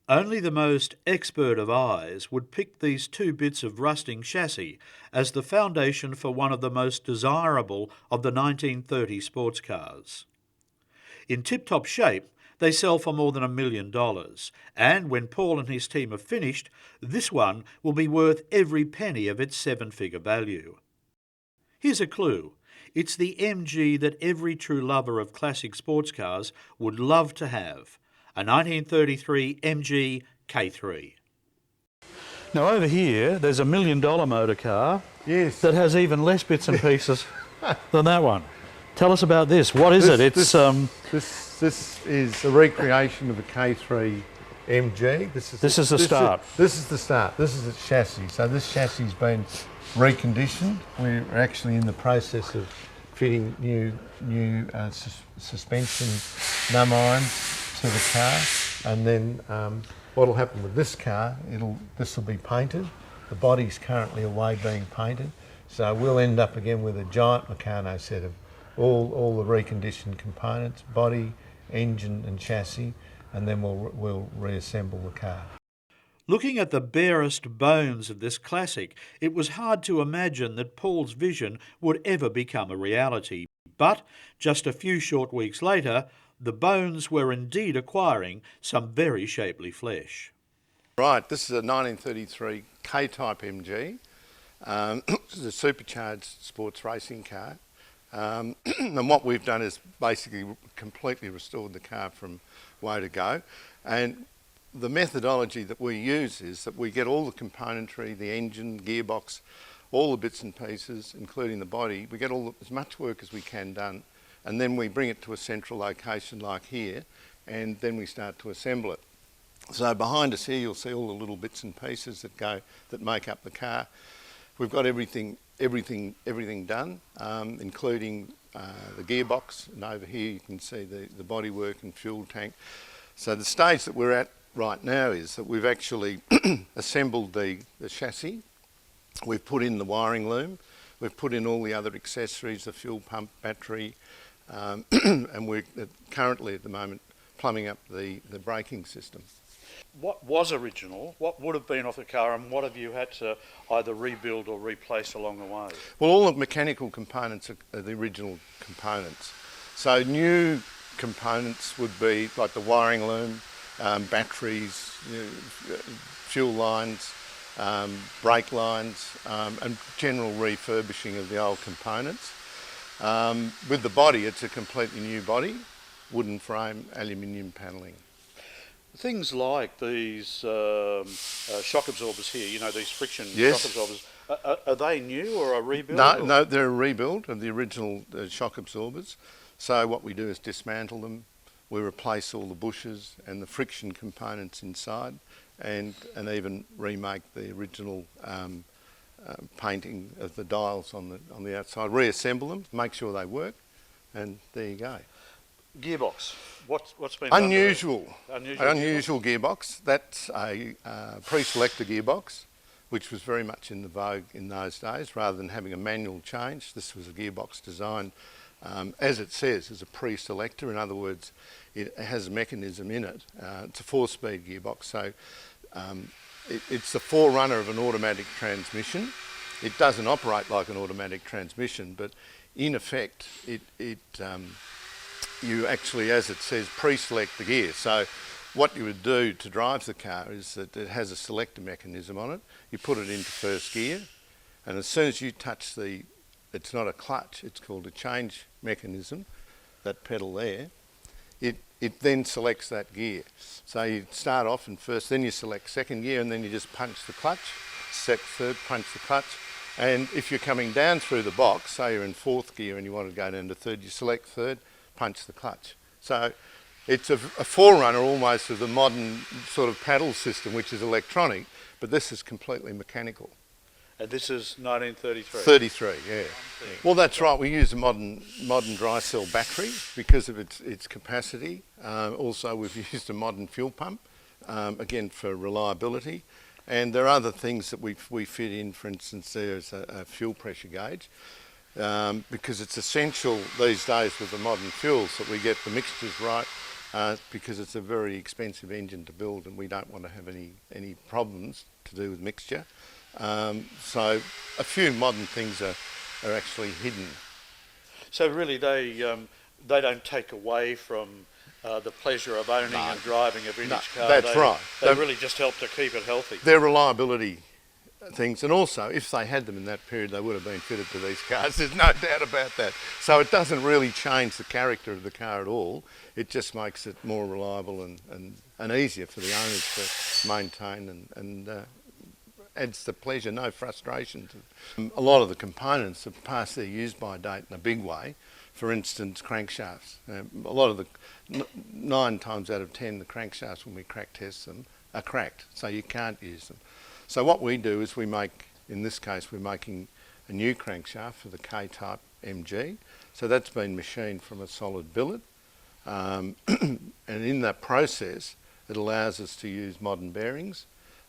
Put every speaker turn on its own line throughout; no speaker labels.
Only the most expert of eyes would pick these two bits of rusting chassis as the foundation for one of the most desirable of the 1930 sports cars. In tip-top shape, they sell for more than $1 million, and when Paul and his team are finished, this one will be worth every penny of its seven-figure value. Here's a clue. It's the MG that every true lover of classic sports cars would love to have. A 1933 MG K3. Now over here, there's a $1 million motor car that has even less bits and pieces than that one. Tell us about this. What is it?
This is a recreation of a K3 MG. This is the start. This is the start. This is its chassis. So this chassis has been reconditioned. We're actually in the process of fitting new suspension numb irons to the car, and then what will happen with this car, this will be painted. The body's currently away being painted, so we'll end up again with a giant Meccano set of all the reconditioned components, body, engine and chassis, and then we'll reassemble the car.
Looking at the barest bones of this classic, it was hard to imagine that Paul's vision would ever become a reality. But just a few short weeks later, the bones were indeed acquiring some very shapely flesh.
Right, this is a 1933 K-type MG. This is a supercharged sports racing car. And what we've done is basically completely restored the car from woe to go. And the methodology that we use is that we get all the componentry, the engine, gearbox, all the bits and pieces, including the body. We get as much work as we can done, and then we bring it to a central location like here, and then we start to assemble it. So behind us here, you'll see all the little bits and pieces that make up the car. We've got everything done, including the gearbox, and over here you can see the bodywork and fuel tank. So the stage that we're at right now is that we've actually assembled the chassis. We've put in the wiring loom. We've put in all the other accessories, the fuel pump, battery, and we're currently at the moment plumbing up the braking system.
What was original, what would have been off the car, and what have you had to either rebuild or replace along the way?
Well, all the mechanical components are the original components. So new components would be like the wiring loom, batteries, fuel lines, brake lines, and general refurbishing of the old components. With the body, it's a completely new body, wooden frame, aluminium panelling.
Things like these shock absorbers here, these friction
yes.
shock absorbers, are they new or a rebuild?
No, they're a rebuild of the original shock absorbers. So what we do is dismantle them, we replace all the bushes and the friction components inside, and even remake the original painting of the dials on the outside, reassemble them, make sure they work, and there you go.
Gearbox. What's been
unusual
unusual
gearbox. That's a pre-selector gearbox, which was very much in the vogue in those days. Rather than having a manual change, this was a gearbox designed, as it says, as a pre-selector. In other words, it has a mechanism in it. It's a 4-speed gearbox, so it's the forerunner of an automatic transmission. It doesn't operate like an automatic transmission, but in effect, you actually, as it says, pre-select the gear. So what you would do to drive the car is that it has a selector mechanism on it. You put it into first gear, and as soon as you touch it's not a clutch, it's called a change mechanism, that pedal there, it then selects that gear. So you start off in first, then you select second gear, and then you just punch the clutch, third, punch the clutch. And if you're coming down through the box, say you're in fourth gear and you want to go down to third, you select third, punch the clutch. So it's a forerunner almost of the modern sort of paddle system, which is electronic, but this is completely mechanical.
And this is 1933?
33, yeah. Well, that's right. We use a modern dry cell battery because of its capacity. Also, we've used a modern fuel pump, again for reliability. And there are other things that we fit in. For instance, there's a fuel pressure gauge because it's essential these days with the modern fuels that we get the mixtures right because it's a very expensive engine to build and we don't want to have any problems to do with mixture. So a few modern things are actually hidden.
So really they don't take away from the pleasure of owning and driving a vintage car.
That's right.
They really just help to keep it healthy.
They're reliability things, and also if they had them in that period they would have been fitted to these cars, there's no doubt about that. So it doesn't really change the character of the car at all, it just makes it more reliable and easier for the owners to maintain and adds the pleasure, no frustration to them. A lot of the components have passed their use-by date in a big way. For instance, crankshafts. A lot of the 9 times out of 10 the crankshafts when we crack test them are cracked, so you can't use them. So what we do is we make, in this case we're making a new crankshaft for the K-type MG. So that's been machined from a solid billet and in that process it allows us to use modern bearings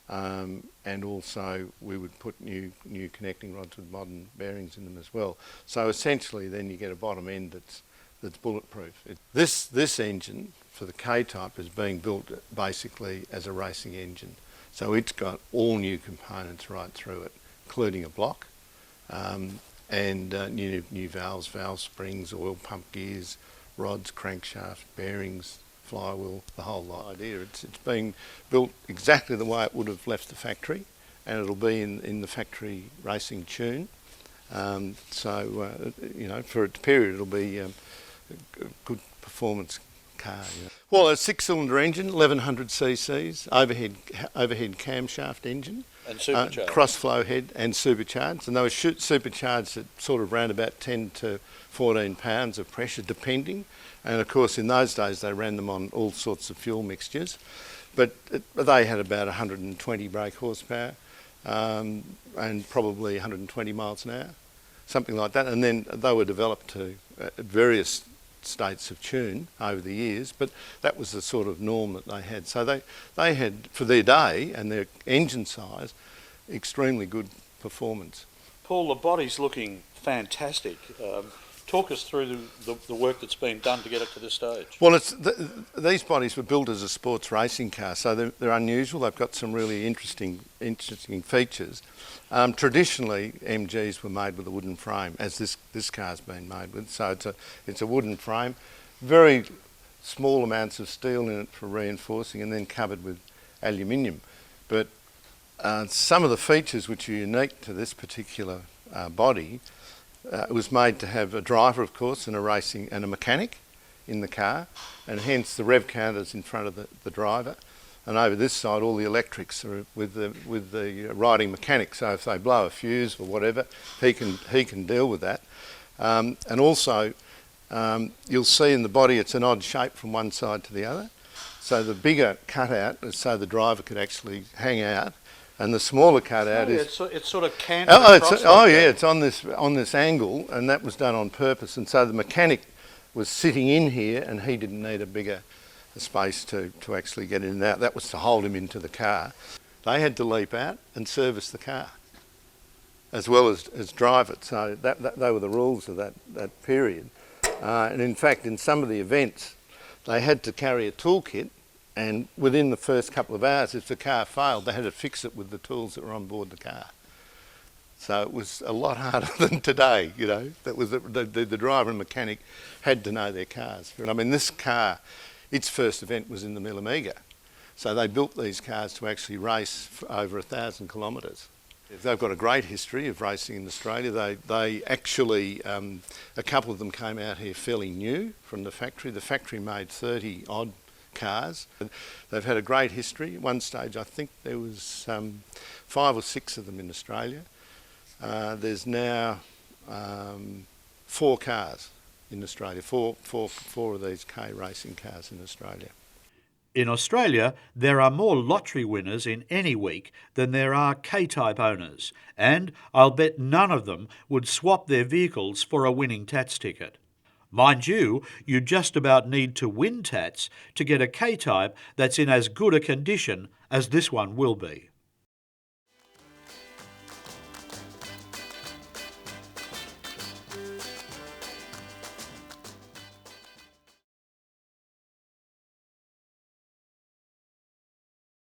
and also we would put new connecting rods with modern bearings in them as well. So essentially then you get a bottom end that's bulletproof. This engine for the K-type is being built basically as a racing engine. So it's got all new components right through it, including a block and new valves, valve springs, oil pump gears, rods, crankshaft, bearings, flywheel, the whole lot. Idea. It's being built exactly the way it would have left the factory, and it'll be in the factory racing tune. You know, for its period, it'll be a good performance car. You know. Well, a 6-cylinder engine, 1100 cc's, overhead camshaft engine.
And supercharged.
Cross-flow head and supercharged. And they were supercharged at sort of around about 10 to 14 pounds of pressure, depending. And of course, in those days, they ran them on all sorts of fuel mixtures. But they had about 120 brake horsepower and probably 120 miles an hour, something like that. And then they were developed to various states of tune over the years, but that was the sort of norm that they had. So they had, for their day and their engine size, extremely good performance.
Paul, the body's looking fantastic. Talk us through the work that's been done to get it to this stage.
Well, these bodies were built as a sports racing car, so they're unusual. They've got some really interesting features. Traditionally, MGs were made with a wooden frame, as this car's been made with. So it's a wooden frame, very small amounts of steel in it for reinforcing, and then covered with aluminium. But some of the features which are unique to this particular body. It was made to have a driver, of course, and a mechanic in the car, and hence the rev counters in front of the driver. And over this side, all the electrics are with the riding mechanic. So if they blow a fuse or whatever, he can deal with that. And also, you'll see in the body it's an odd shape from one side to the other. So the bigger cutout is so the driver could actually hang out. And the smaller cutout is...
It's sort of canted across.
It's on this angle, and that was done on purpose. And so the mechanic was sitting in here, and he didn't need a bigger space to actually get in and out. That was to hold him into the car. They had to leap out and service the car, as well as drive it. So they were the rules of that period. And in fact, in some of the events, they had to carry a toolkit. And within the first couple of hours, if the car failed, they had to fix it with the tools that were on board the car. So it was a lot harder than today, you know. That was the driver and mechanic had to know their cars. I mean, this car, its first event was in the Millimega. So they built these cars to actually race for over 1,000 kilometres. They've got a great history of racing in Australia. They actually, a couple of them came out here fairly new from the factory. The factory made 30 odd cars. They've had a great history. At one stage, I think there was 5 or 6 of them in Australia. There's now 4 cars in Australia, four of these K racing cars in Australia.
In Australia, there are more lottery winners in any week than there are K-type owners, and I'll bet none of them would swap their vehicles for a winning Tats ticket. Mind you, you just about need to win Tats to get a K-type that's in as good a condition as this one will be.